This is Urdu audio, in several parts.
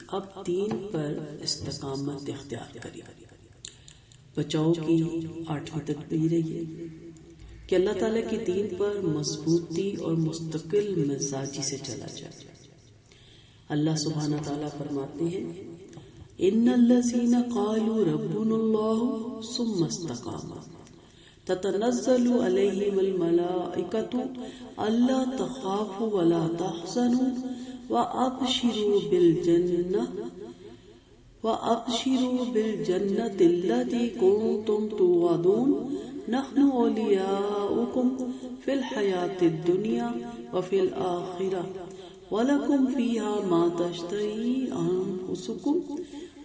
اب دین پر استقامت اختیار کریں. بچاؤ کی 8ویں تدبیر یہ کہ اللہ تعالیٰ کی دین پر مضبوطی اور مستقل مزاجی سے چلا جائے. اللہ سبحانہ تعالیٰ فرماتے ہیں ان الذین قالوا ربنا اللہ ثم استقاموا تتنزل علیہم الملائکۃ الا تخافوا ولا تحزنوا وَأَبْشِرُوا بِالْجَنَّةِ الَّتِي كُنتُمْ تُوعَدُونَ نَحْنُ أَوْلِيَاؤُكُمْ فِي الْحَيَاةِ الدُّنْيَا وَفِي الْآخِرَةِ وَلَكُمْ فِيهَا مَا تَشْتَهِي أَنفُسُكُمْ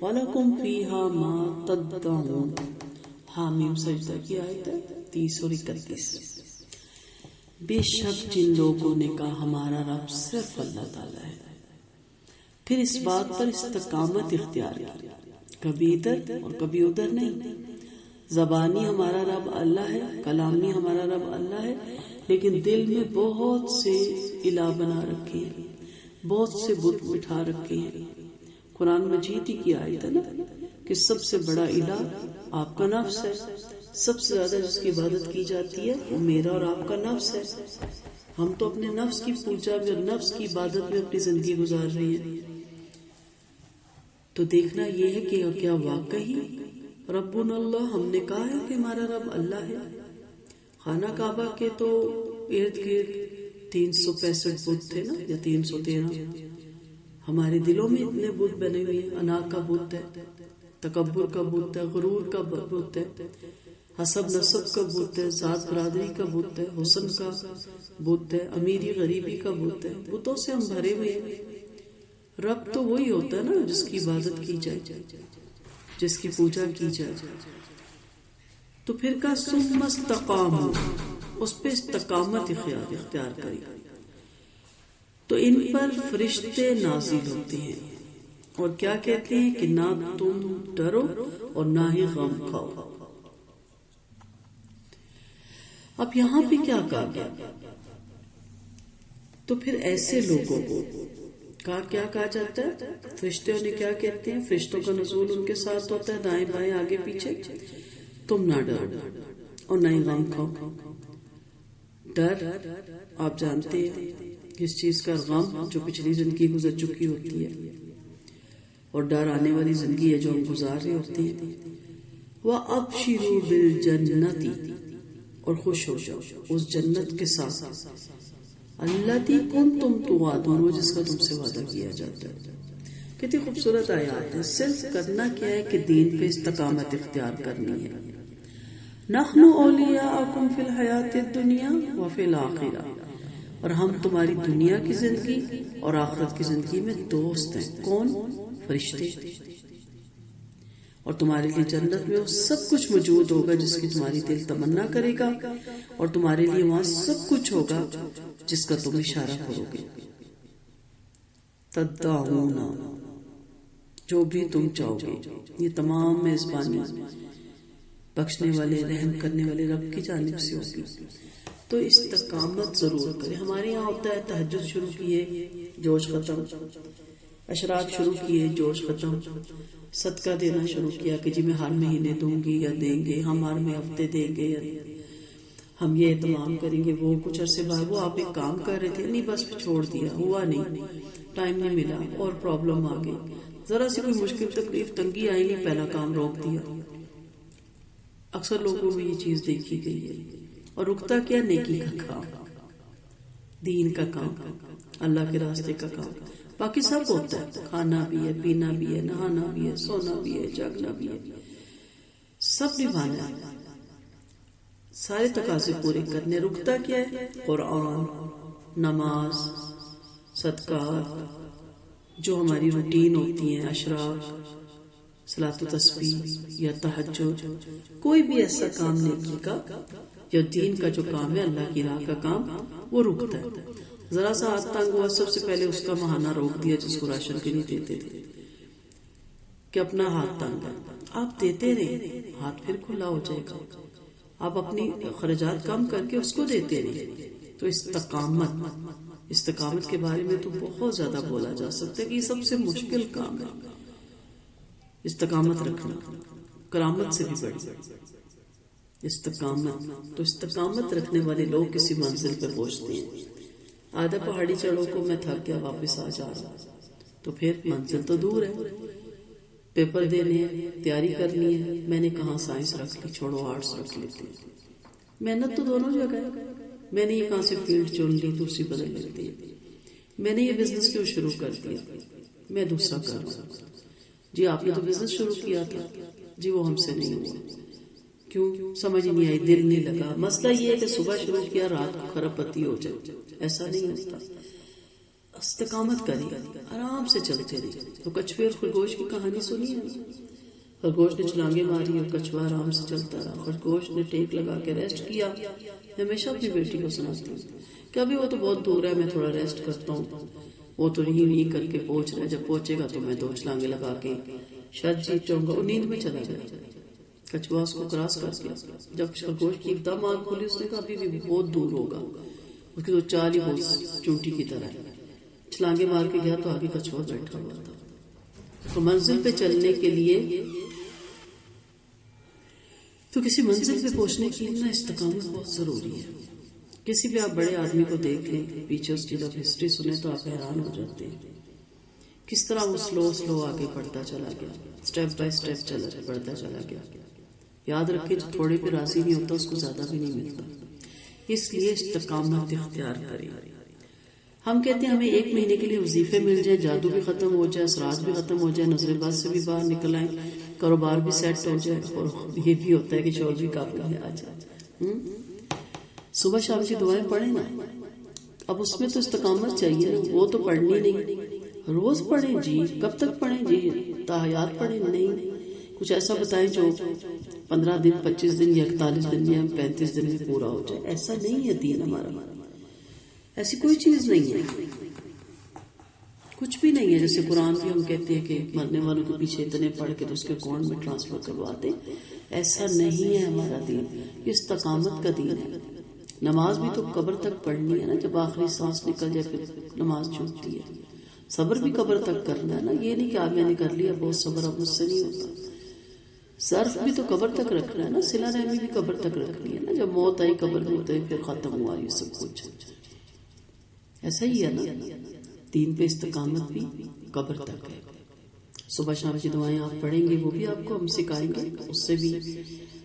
وَلَكُمْ فِيهَا مَا تَدَّعُونَ. حامیم سجدہ کی آیت 30 اور 31. بے شک جن لوگوں نے کہا ہمارا رب صرف اللہ تعالیٰ ہے، پھر اس بات پر استقامت اختیار کی، کبھی ادھر اور کبھی ادھر نہیں. زبانی ہمارا رب اللہ ہے، کلامی ہمارا رب اللہ ہے، لیکن دل میں بہت سے الہ بنا رکھے ہیں، بہت سے بت بٹھا رکھے ہیں. قرآن مجید کی آیت ہے نا کہ سب سے بڑا الہ آپ کا نفس ہے، سب سے زیادہ جس کی عبادت کی جاتی ہے وہ میرا اور آپ کا نفس ہے. ہم تو اپنے نفس کی پوجا میں اور نفس کی عبادت میں اپنی زندگی گزار رہے ہیں. تو دیکھنا یہ ہے کہ کیا واقعی ربنا اللہ، ہم نے کہا ہے کہ ہمارا رب اللہ ہے. خانہ کعبہ کے تو ارد گرد 365 بت تھے نا، یا 313. ہمارے دلوں میں اتنے بت بنے ہوئے ہیں. انا کا بت ہے، تکبر کا بت ہے، غرور کا بت ہے، حسب نسب کا بت ہے، ذات برادری کا بت ہے، حسن کا بت ہے، امیری غریبی کا بت ہے. بتوں سے ہم بھرے ہوئے ہیں. رب تو وہی ہوتا ہے نا جس کی عبادت کی جائے، جس کی پوجا کی جائے. تو پھر کا ثم استقاموا، اس پہ استقامت اختیار کریں. تو ان پر فرشتے نازل ہوتے ہیں اور کیا کہتے ہیں کہ نہ تم ڈرو اور نہ ہی غم کھاؤ. اب یہاں پہ کیا کہا گیا؟ تو پھر ایسے لوگوں کو کیا کہا جاتا ہے؟ فرشتے انہیں کیا کہتے ہیں؟ فرشتوں کا نزول ان کے ساتھ ہوتا ہے، دائیں بائیں آگے پیچھے. تم نہ ڈرو اور نہ ہی غم کھاؤ. ڈر آپ جانتے ہیں کس چیز کا؟ غم جو پچھلی زندگی گزر چکی ہوتی ہے، اور ڈر آنے والی زندگی ہے جو ہم گزار رہے ہوتے ہیں. وَأَبْشِرُوا بِالْجَنَّةِ، اور خوش ہو جاؤ اس جنت کے ساتھ، الَّتِي كُنتُمْ تُوعَدُونَ، وہ جس کا تم سے وعدہ کیا جاتا ہے. کتنی خوبصورت آیات ہے. صرف کرنا کیا ہے کہ دین پہ استقامت اختیار کرنی ہے. نحن اولیاءکم فی الحیات الدنیا وفی الآخرہ، اور ہم تمہاری دنیا کی زندگی اور آخرت کی زندگی میں دوست ہیں. کون؟ فرشتے. اور تمہارے لیے جنت میں وہ سب کچھ موجود ہوگا جس کی تمہاری دل تمنا کرے گا، اور تمہارے لیے وہاں سب کچھ ہوگا جس کا تم اشارہ کرو گے. تدعون، جو بھی تم چاہو گے. یہ تمام میزبانی بخشنے والے، رحم کرنے والے رب کی جانب سے ہوگی. تو استقامت ضرور کریں. ہمارے یہاں ہوتا ہے تہجد شروع کیے جوش ختم، اشراق شروع کیے جوش ختم، صدقہ دینا شروع کیا کہ جی میں ہر مہینے دوں گی یا دیں گے، ہم ہر ہفتے دیں گے، ہم یہ اہتمام کریں گے. وہ کچھ عرصے بعد وہ آپ ایک کام کر رہے تھے، نہیں بس چھوڑ دیا، ہوا نہیں، ٹائم نہیں ملا، اور پرابلم آ گئی، ذرا سی کوئی مشکل تکلیف تنگی آئی نہیں، پہلا کام روک دیا. اکثر لوگوں میں یہ چیز دیکھی گئی ہے. اور رکتا کیا؟ نیکی کا کام، دین کا کام، اللہ کے راستے کا کام. باقی سب ہوتا ہے، کھانا بھی ہے، پینا بھی ہے، نہانا بھی ہے، سونا بھی ہے، جاگنا بھی ہے، سب نبھانا ہے، سارے تقاضے پورے کرنے. رکتا کیا ہے؟ قرآن، نماز، صدقات، جو ہماری روٹین ہوتی ہیں، اشراق، صلاۃ و تسبیح یا تہجد، کوئی بھی ایسا کام نیکی کا یا دین کا جو کام ہے، اللہ کی راہ کا کام، وہ رکتا ہے. ذرا سا ہاتھ تنگ ہوا، سب سے پہلے اس کا ماہانہ روک دیا جس کو راشن کے نہیں دیتے تھے کہ اپنا ہاتھ تنگ ہے. آپ دیتے رہیں، ہاتھ پھر کھلا ہو جائے گا. آپ اپنی خرچات کم کر کے اس کو دیتے رہیں. تو استقامت کے بارے میں تو بہت زیادہ بولا جا سکتا ہے کہ یہ سب سے مشکل کام ہے استقامت رکھنا، کرامت سے بھی بڑی استقامت. تو استقامت رکھنے والے لوگ کسی منزل پہ پہنچتے ہیں. آدھا پہاڑی چڑھو کو میں تھک گیا واپس آ جا رہا تو پھر منزل تو دور ہے، پیپر دینے ہیں، تیاری کرنی ہے. میں نے کہاں سائنس رکھ لی، چھوڑو آرٹس رکھ لیتے ہیں. محنت تو دونوں جگہ ہے. میں نے یہ کہاں سے فیلڈ چن لی، دوسری بدل لیتی ہے. میں نے یہ بزنس کیوں شروع کر دیا، میں دوسرا کر رہا ہوں. جی آپ نے تو بزنس شروع کیا تھا، جی وہ ہم سے نہیں ہوا. کیوں؟ سمجھ نہیں آئی، دل نہیں لگا. مسئلہ یہ ہے کہ صبح شروع کیا رات کو خراب پتی ہو جائے، ایسا نہیں ہوتا. استقامت کریے، آرام سے چلتے رہیے. تو کچھوے اور خرگوش کی کہانی سنی ہے. خرگوش نے چھلانگیں ماری اور کچھوا آرام سے چلتا رہا. خرگوش نے ٹیک لگا کے ریسٹ کیا. ہمیشہ اپنی بیٹی کو سناتی ہوں کہ ابھی وہ تو بہت دور ہے، میں تھوڑا ریسٹ کرتا ہوں. وہ تو نہیں کر کے پہنچ رہا ہے، جب پہنچے گا تو میں 2 چھلانگیں لگا کے شاید جیت جاؤں گا. وہ نیند میں چلا گیا. کچھوا اس کو کراس کر گیا. جب خرگوش کی ایک دم آنکھ کھلی، اس نے کہا ابھی بھی بہت دور ہوگا. اس کی تو چال ہی بہت چونٹی کی طرح ہے. چھلانگیں مار کے گیا تو آگے کچھوا بیٹھا ہوا تھا. تو منزل پہ چلنے کے لیے، تو کسی منزل پہ پہنچنے کے لیے استقامت بہت ضروری ہے. کسی بھی آپ بڑے آدمی کو دیکھ لیں، پیچھے اس کی جب ہسٹری سنیں تو آپ حیران ہو جاتے ہیں کس طرح وہ سلو آگے بڑھتا چلا گیا، سٹیپ بائی سٹیپ بڑھتا چلا گیا. یاد رکھیں جو تھوڑے پہ راضی نہیں ہوتا اس کو زیادہ بھی نہیں ملتا. اس لیے استقامت اختیار کریں. ہم کہتے ہیں ہمیں 1 مہینے کے لیے وظیفے مل جائیں، جادو بھی ختم ہو جائے، اسرار بھی ختم ہو جائے، نظر باز سے بھی باہر نکل آئیں، کاروبار بھی سیٹ ہو جائے، اور یہ بھی ہوتا ہے کہ شوہر بھی قابل میں آ جائے. صبح شام کی دعائیں پڑھیں نا. اب اس میں تو استقامت چاہیے نا، وہ تو پڑھنی نہیں. روز پڑھیں جی. کب تک پڑھیں جی؟ تحیات پڑھیں نہیں. کچھ ایسا بتائیں جو 15 دن 25 دن یا 41 دن یا 35 دن میں پورا ہو جائے. ایسا نہیں ہے دین ہمارا. ایسی کوئی چیز نہیں ہے، کچھ بھی نہیں ہے. جیسے قرآن بھی ہم کہتے ہیں کہ مرنے والوں کے پیچھے اتنے پڑھ کے تو اس کے اکاؤنٹ میں ٹرانسفر کرواتے. ایسا نہیں ہے ہمارا دین. یہ استقامت کا دین ہے. نماز بھی تو قبر تک پڑھنی ہے نا. جب آخری سانس نکل جائے پھر نماز چھوٹتی ہے. صبر بھی قبر تک کرنا ہے نا. یہ نہیں کہ آج میں نے کر لیا بہت صبر، اب مجھ سے نہیں ہوتا. صرف بھی تو قبر تک رکھنا ہے نا. صلہ رحمی بھی قبر تک رکھنی ہے نا. جب موت آئی قبر میں تو پھر ختم ہوا یہ سب کچھ. ایسا ہی ہے نا. دین پہ استقامت بھی قبر تک ہے. صبح شام کی دعائیں آپ پڑھیں گے، وہ بھی آپ کو ہم سکھائیں گے. اس سے بھی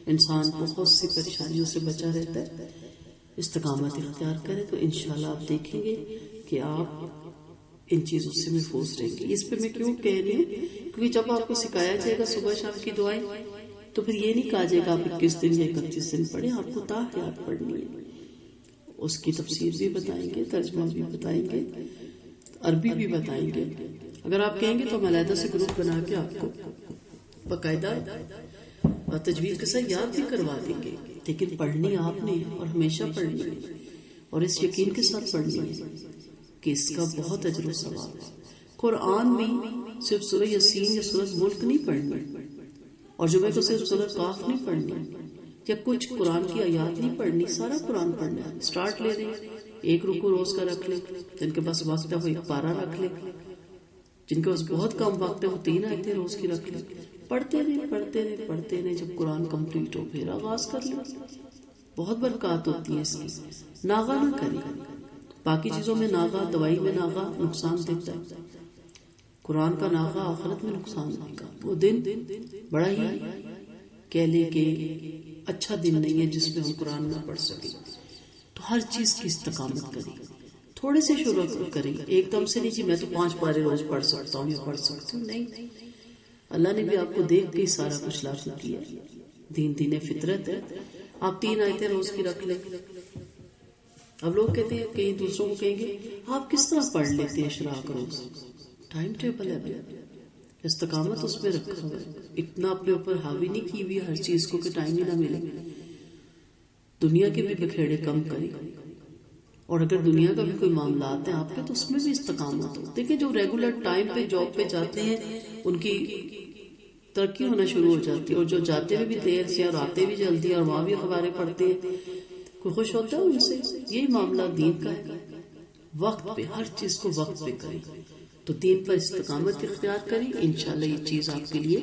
انسان بہت سی پریشانیوں سے بچا رہتا ہے. استقامت اختیار کریں تو انشاءاللہ آپ دیکھیں گے کہ آپ ان چیزوں سے محفوظ رہیں گے. اس پہ میں کیوں کہہ رہی ہوں؟ کیونکہ جب آپ کو سکھایا جائے گا صبح شام کی دعائیں تو پھر یہ نہیں کہا جائے گا آپ 21 دن یا 31 دن پڑھیں. آپ کو تحیات پڑھنی ہے. اس کی تفسیر بھی بتائیں گے، ترجمہ بھی بتائیں گے، عربی بھی بتائیں گے. اگر آپ کہیں گے تو ہم علیحدہ سے گروپ بنا کے آپ کو باقاعدہ تجوید کے ساتھ یاد بھی کروا دیں گے. لیکن پڑھنی آپ نے اور ہمیشہ پڑھنی ہے، اور اس یقین کے ساتھ پڑھنی ہے کہ اس کا بہت اجر و ثواب ہے. قرآن بھی صرف سورہ یاسین یا سورہ ملک نہیں پڑھنی، اور جمعہ کو صرف سورہ کاف نہیں پڑھنی، یا کچھ قرآن کی آیات نہیں پڑھنی. سارا قرآن پڑھنا ہے. سٹارٹ لے رہے ہیں، 1 رکوع روز کا رکھ لیں. جن کے پاس وقت ہے وہ 1 پارہ رکھ لیں. جن کے پاس بہت کم وقت ہے وہ 3 آیتیں روز کی رکھ لیں. پڑھتے رہیں. جب قرآن کمپلیٹ ہو پھر آغاز کر لیں. بہت برکات ہوتی ہے اس کی. ناغہ نہ کریں. باقی چیزوں میں ناغہ، دوائی میں ناغہ نقصان دیتا ہے. قرآن کا ناغہ آخرت میں نقصان دے گا. وہ دن بڑا ہی کہہ لیں کہ اچھا دن نہیں ہے جس میں ہم قرآن نہ پڑھ سکیں. تو ہر چیز کی استقامت کریں. تھوڑے سے شروع کریں. ایک دم سے نہیں جی میں تو 5 پارے روز پڑھ سکتا ہوں یا پڑھ سکتی ہوں. نہیں، اللہ نے بھی آپ کو دیکھ کے سارا کچھ لاگو کیا. دین فطرت ہے. آپ 3 آیتیں روز کی رکھ لیں. اب لوگ کہتے ہیں، کہیں دوسروں کو کہیں گے آپ کس طرح پڑھ لیتے ہیں اشراق روز؟ ٹائم ٹیبل ہے. استقامت اس میں رکھا ہوا ہے. اتنا اپنے اوپر حاوی نہیں کی ہوئی ہر چیز کو کہ ٹائم ہی نہ ملے. دنیا کے بھی بکھیڑے کم کریں. اور اگر دنیا کا بھی کوئی معاملات ہیں آپ کے تو اس میں بھی استقامت ہو. دیکھیں جو ریگولر ٹائم پہ جاب پہ جاتے ہیں ان کی ترقی ہونا شروع ہو جاتی ہے، اور جو جاتے ہوئے بھی دیر سے اور آتے بھی جلدی اور وہاں بھی اخباریں پڑھتے ہیں، کوئی خوش ہوتا ہے ان سے. یہی معاملہ دین کا ہے. وقت پہ، ہر چیز کو وقت پہ کریں. تو دین پر استقامت اختیار کریں، انشاءاللہ یہ چیز آپ کے لیے